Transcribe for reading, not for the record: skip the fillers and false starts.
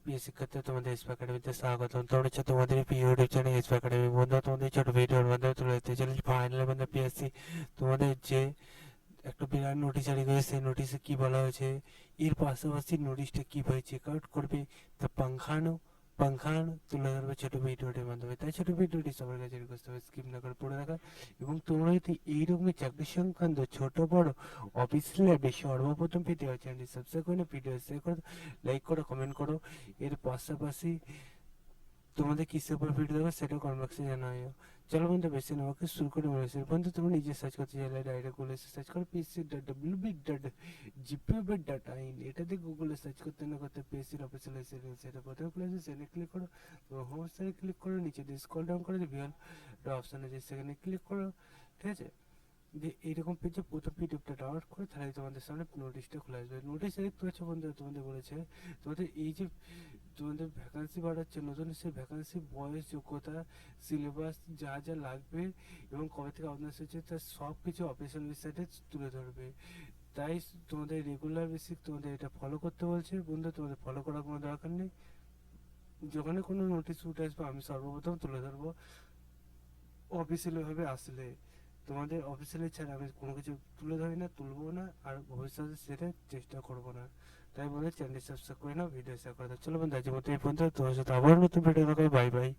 প্রিয় শিক্ষার্থী, তোমাদের এসপি একাডেমিতে স্বাগতম। তোমরা হচ্ছে তোমাদের প্রিয় ইউটিউব চ্যানেল এসপি একাডেমি। বন্ধুরা, তোমাদের ছোট ভিডিওর মাধ্যমে তুলে ধরতে চলেছি ফাইনাল বন্ধু পিএসসি তোমাদের যে একটা বিরাট নোটিশ জারি করেছে, সেই নোটিশে কি বলা হয়েছে, এর পাশাপাশি নোটিশটা কিভাবে চেক আউট করবে তা পাংখানো তুলে ধরবে ছোট ভিডিওটির মাধ্যমে। তাই ছোট ভিডিওটি সবার কাছে রিকোয়েস্ট হবে স্কিপ না করে পড়ে রাখা। এবং তোমরা যদি এইরকমই চাকরি সংক্রান্ত ছোট বড় অফিসিয়াল আপডেট সর্বপ্রথম পেতে হয়, চ্যানেলটি সাবস্ক্রাইব করে ভিডিও শেয়ার করো, লাইক করো, কমেন্ট করো। এর পাশাপাশি তোমাদের কিসের উপর ভিডিও দেবে সেটাও কমেন্ট বক্সে জানাও। চলো বন্ধু, বেশি আমাকে শুরু করে মনে বন্ধু, তুমি নিজে সার্চ করতে চাইলে ডাইরেক্ট গুগলে সার্চ করো pc.wb.gpub.in। এটা দিয়ে গুগলে সার্চ করতে না করতে পিএসসির অফিসিয়াল সেটা প্রথমে খুলে আসবে, সেখানে ক্লিক করো। তোমার হোম সাইটে ক্লিক করো, নিচে দিয়ে স্ক্রল ডাউন করে ভিউয়ার অপশন আছে, সেখানে ক্লিক করো। ঠিক আছে, যে এইরকম পেজে প্রথম পিডিএফটা ডাউনলোড করে তাহলে তোমাদের সামনে নোটিশটা খুলে আসবে। নোটিশে দেখতে পাচ্ছ বন্ধুরা, তোমাদের বলেছে তোমাদের এই যে তোমাদের ভ্যাকান্সি বাড়াচ্ছে নতুন, সেই ভ্যাকান্সি বয়স, যোগ্যতা, সিলেবাস, যা যা লাগবে এবং কবে থেকে আবেদন এসেছে তার সব কিছু অফিসিয়াল ওয়েবসাইটে তুলে ধরবে। তাই তোমাদের রেগুলার বেসিক তোমাদের এটা ফলো করতে বলছে বন্ধু। তোমাদের ফলো করার কোনো দরকার নেই। যখন কোনো নোটিশ উঠে আসবে আমি সর্বপ্রথম তুলে ধরবো অফিসিয়ালিভাবে আসলে। তোমাদের অফিসিয়ালি ছাড়া আমি কোনো কিছু তুলে ধরি না, তুলবো না, আর ভবিষ্যতে সেটা চেষ্টা করবো না। তাই বলে চ্যানেলটি সাবস্ক্রাইব করে নাও, ভিডিও শেয়ার করে দাও। চলো বন্ধু, আজকের মতো এই পর্যন্ত। তোমার সাথে আবার নতুন ভিডিও দেখাবে। Bye bye.